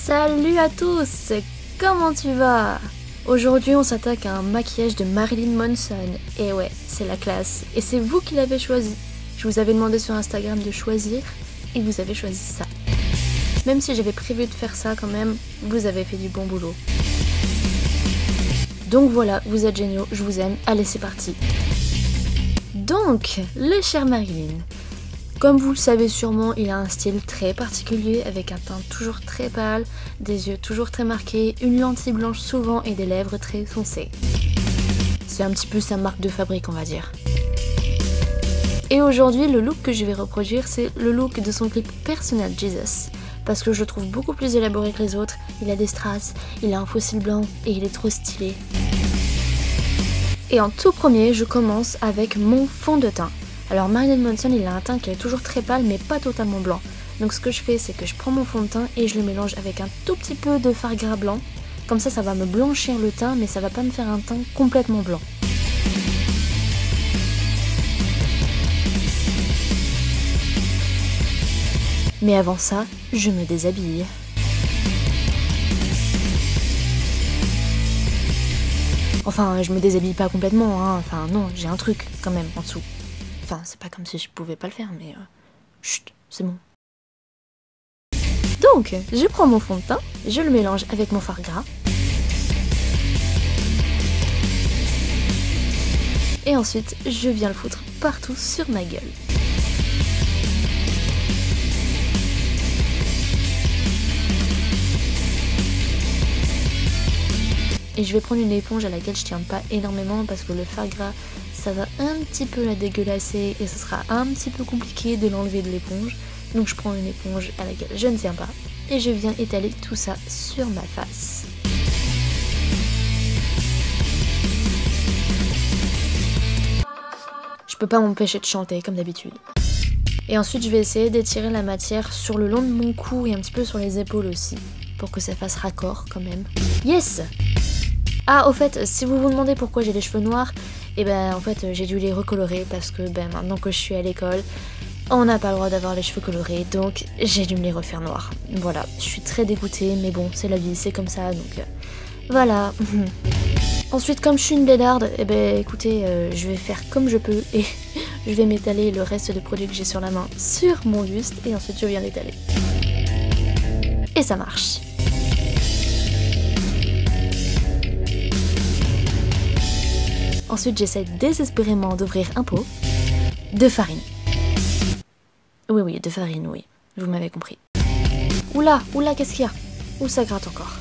Salut à tous, comment tu vas? Aujourd'hui on s'attaque à un maquillage de Marilyn Manson. Et ouais, c'est la classe. Et c'est vous qui l'avez choisi. Je vous avais demandé sur Instagram de choisir et vous avez choisi ça. Même si j'avais prévu de faire ça quand même, vous avez fait du bon boulot. Donc voilà, vous êtes géniaux, je vous aime, allez c'est parti. Donc, le cher Marilyn. Comme vous le savez sûrement, il a un style très particulier avec un teint toujours très pâle, des yeux toujours très marqués, une lentille blanche souvent et des lèvres très foncées. C'est un petit peu sa marque de fabrique on va dire. Et aujourd'hui, le look que je vais reproduire, c'est le look de son clip Personal Jesus. Parce que je le trouve beaucoup plus élaboré que les autres, il a des strass, il a un faux cil blanc et il est trop stylé. Et en tout premier, je commence avec mon fond de teint. Alors Marilyn Manson, il a un teint qui est toujours très pâle mais pas totalement blanc. Donc ce que je fais, c'est que je prends mon fond de teint et je le mélange avec un tout petit peu de fard gras blanc. Comme ça va me blanchir le teint mais ça va pas me faire un teint complètement blanc. Mais avant ça, je me déshabille. Enfin, je me déshabille pas complètement, hein. Enfin non, j'ai un truc quand même en dessous. Enfin, c'est pas comme si je pouvais pas le faire, mais chut, c'est bon. Donc, je prends mon fond de teint, je le mélange avec mon fard gras. Et ensuite, je viens le foutre partout sur ma gueule. Et je vais prendre une éponge à laquelle je tiens pas énormément parce que le fard gras, ça va un petit peu la dégueulasser et ce sera un petit peu compliqué de l'enlever de l'éponge. Donc je prends une éponge à laquelle je ne tiens pas et je viens étaler tout ça sur ma face. Je peux pas m'empêcher de chanter comme d'habitude. Et ensuite je vais essayer d'étirer la matière sur le long de mon cou et un petit peu sur les épaules aussi, pour que ça fasse raccord quand même. Yes! Ah, au fait, si vous vous demandez pourquoi j'ai les cheveux noirs, et ben en fait j'ai dû les recolorer parce que maintenant que je suis à l'école, on n'a pas le droit d'avoir les cheveux colorés, donc j'ai dû me les refaire noirs. Voilà, je suis très dégoûtée, mais bon, c'est la vie, c'est comme ça, donc voilà. Ensuite, comme je suis une blédarde, et ben écoutez, je vais faire comme je peux et je vais m'étaler le reste de produits que j'ai sur la main sur mon buste et ensuite je viens l'étaler. Et ça marche. Ensuite, j'essaie désespérément d'ouvrir un pot de farine. Oui, de farine, oui. Vous m'avez compris. Oula, qu'est-ce qu'il y a? Ouh, ça gratte encore.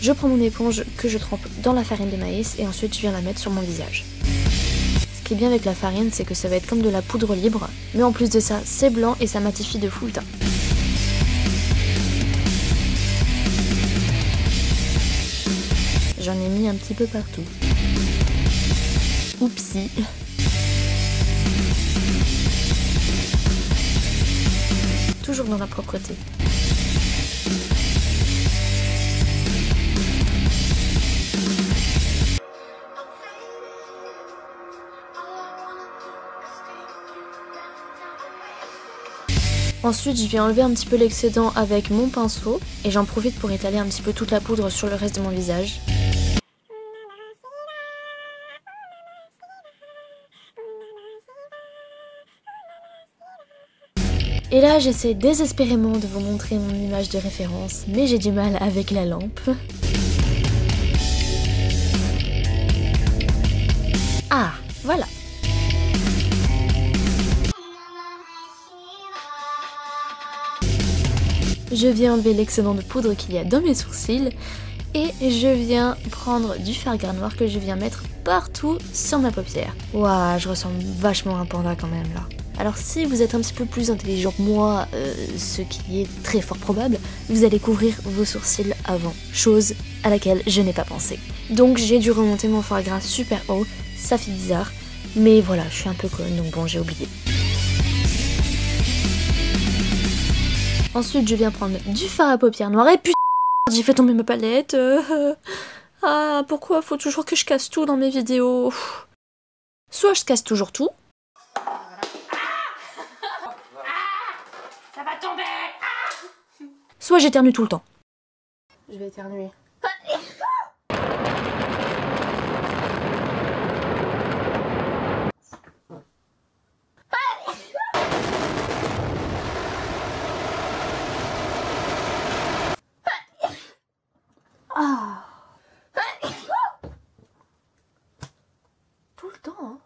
Je prends mon éponge que je trempe dans la farine de maïs et ensuite je viens la mettre sur mon visage. Ce qui est bien avec la farine, c'est que ça va être comme de la poudre libre, mais en plus de ça, c'est blanc et ça matifie de fou le teint. J'en ai mis un petit peu partout. Oupsie. Toujours dans la propreté. Ensuite, je viens enlever un petit peu l'excédent avec mon pinceau et j'en profite pour étaler un petit peu toute la poudre sur le reste de mon visage. Et là, j'essaie désespérément de vous montrer mon image de référence, mais j'ai du mal avec la lampe. Ah, voilà. Je viens enlever l'excédent de poudre qu'il y a dans mes sourcils et je viens prendre du fard gras noir que je viens mettre partout sur ma paupière. Waouh, je ressemble vachement à un panda quand même là. Alors si vous êtes un petit peu plus intelligent que moi, ce qui est très fort probable, vous allez couvrir vos sourcils avant, chose à laquelle je n'ai pas pensé. Donc j'ai dû remonter mon fard gras super haut, ça fait bizarre, mais voilà, je suis un peu conne, donc bon, j'ai oublié. Ensuite je viens prendre du fard à paupières noir et putain, j'ai fait tomber ma palette. Ah, pourquoi faut toujours que je casse tout dans mes vidéos? Soit je casse toujours tout. Ça va tomber. Soit j'éternue tout le temps. je vais éternuer. Ah. Tout le temps, hein.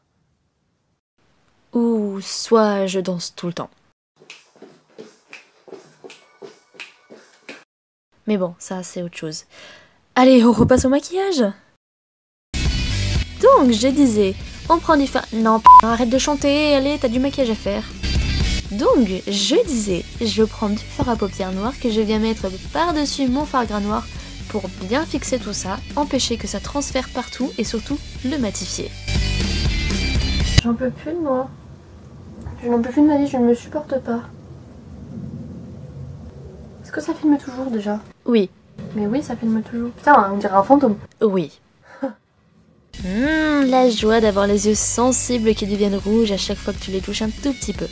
Ou soit je danse tout le temps. Mais bon, ça c'est autre chose. Allez, on repasse au maquillage. Donc, je disais, on prend du fard... Non, arrête de chanter, allez, t'as du maquillage à faire. Donc, je disais, je prends du fard à paupières noir que je viens mettre par-dessus mon fard gras noir pour bien fixer tout ça, empêcher que ça transfère partout et surtout le matifier. J'en peux plus de moi. Je n'en peux plus de ma vie, je ne me supporte pas. Est-ce que ça filme toujours déjà? Oui. Mais oui, ça filme toujours. Putain, on dirait un fantôme. Oui. La joie d'avoir les yeux sensibles qui deviennent rouges à chaque fois que tu les touches un tout petit peu.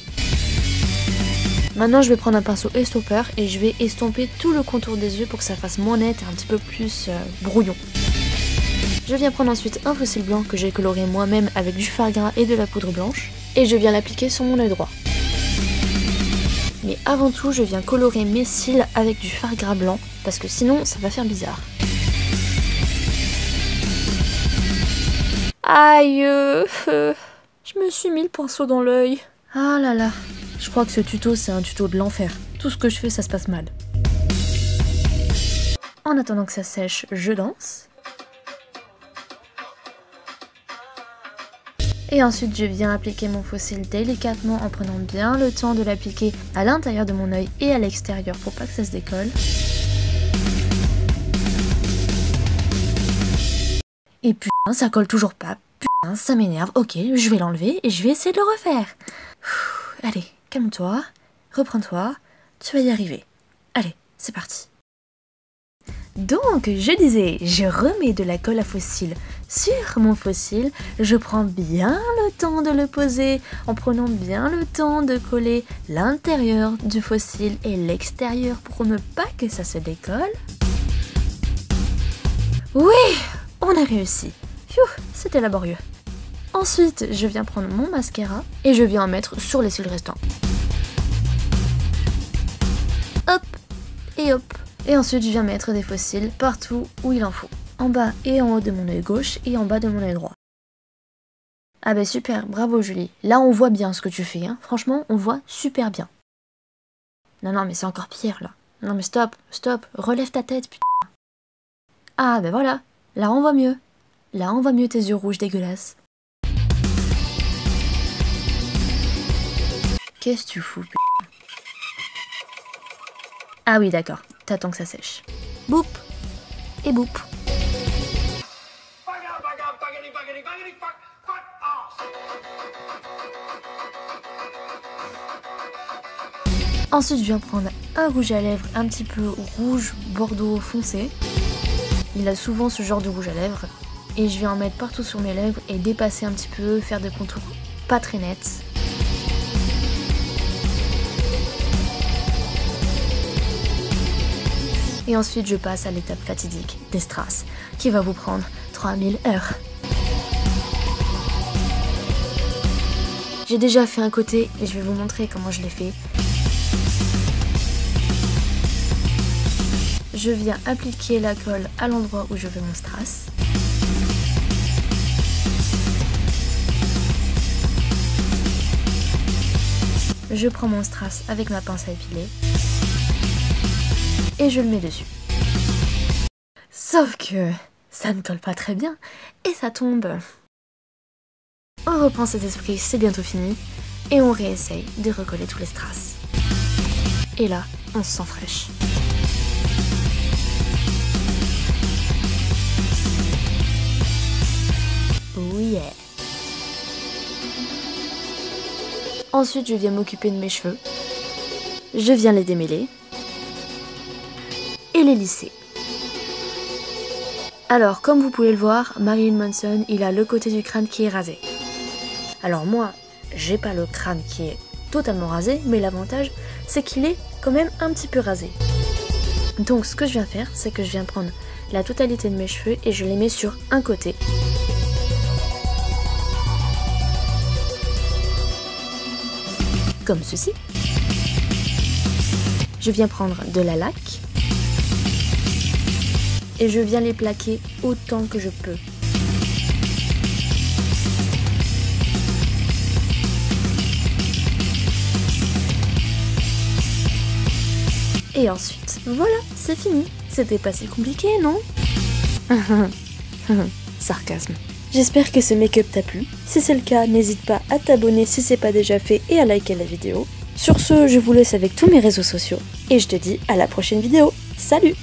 Maintenant, je vais prendre un pinceau estompeur et je vais estomper tout le contour des yeux pour que ça fasse moins net et un petit peu plus brouillon. Je viens prendre ensuite un fossile blanc que j'ai coloré moi-même avec du fard gras et de la poudre blanche et je viens l'appliquer sur mon œil droit. Mais avant tout, je viens colorer mes cils avec du fard gras blanc parce que sinon, ça va faire bizarre. Aïe, je me suis mis le pinceau dans l'œil. Ah là là, je crois que ce tuto, c'est un tuto de l'enfer. Tout ce que je fais, ça se passe mal. En attendant que ça sèche, je danse. Et ensuite, je viens appliquer mon faux cil délicatement en prenant bien le temps de l'appliquer à l'intérieur de mon œil et à l'extérieur pour pas que ça se décolle. Et putain, ça colle toujours pas. Putain, ça m'énerve. Ok, je vais l'enlever et je vais essayer de le refaire. Allez, calme-toi, reprends-toi, tu vas y arriver. Allez, c'est parti. Donc, je disais, je remets de la colle à faux cils sur mon faux cil, je prends bien le temps de le poser en prenant bien le temps de coller l'intérieur du faux cil et l'extérieur pour ne pas que ça se décolle. Oui, on a réussi. Pfiou, c'était laborieux. Ensuite, je viens prendre mon mascara et je viens en mettre sur les cils restants. Hop et hop. Et ensuite, je viens mettre des faux cils partout où il en faut. En bas et en haut de mon œil gauche et en bas de mon œil droit. Ah bah super, bravo Julie. Là, on voit bien ce que tu fais, hein. Franchement, on voit super bien. Non, mais c'est encore pire, là. Non, mais stop, relève ta tête, putain. Ah bah voilà, là, on voit mieux. Là, on voit mieux tes yeux rouges dégueulasses. Qu'est-ce que tu fous, putain? Ah oui, d'accord. T'attends que ça sèche. Boop et boop. Ensuite, je viens prendre un rouge à lèvres un petit peu rouge bordeaux foncé. Il a souvent ce genre de rouge à lèvres. Et je viens en mettre partout sur mes lèvres et dépasser un petit peu, faire des contours pas très nets. Et ensuite, je passe à l'étape fatidique des strass, qui va vous prendre 3000 heures. J'ai déjà fait un côté et je vais vous montrer comment je l'ai fait. Je viens appliquer la colle à l'endroit où je veux mon strass. Je prends mon strass avec ma pince à épiler. Et je le mets dessus. Sauf que ça ne colle pas très bien et ça tombe. On reprend cet esprit, c'est bientôt fini, et on réessaye de recoller tous les strass. Et là, on se sent fraîche. Oh yeah. Ensuite, je viens m'occuper de mes cheveux. Je viens les démêler. Et les lisser. Alors, comme vous pouvez le voir, Marilyn Manson, il a le côté du crâne qui est rasé. Alors moi, j'ai pas le crâne qui est totalement rasé, mais l'avantage, c'est qu'il est quand même un petit peu rasé. Donc ce que je viens faire, c'est que je viens prendre la totalité de mes cheveux et je les mets sur un côté. Comme ceci. Je viens prendre de la laque et je viens les plaquer autant que je peux. Et ensuite, voilà, c'est fini. C'était pas si compliqué, non? Sarcasme. J'espère que ce make-up t'a plu. Si c'est le cas, n'hésite pas à t'abonner si c'est pas déjà fait et à liker la vidéo. Sur ce, je vous laisse avec tous mes réseaux sociaux et je te dis à la prochaine vidéo. Salut!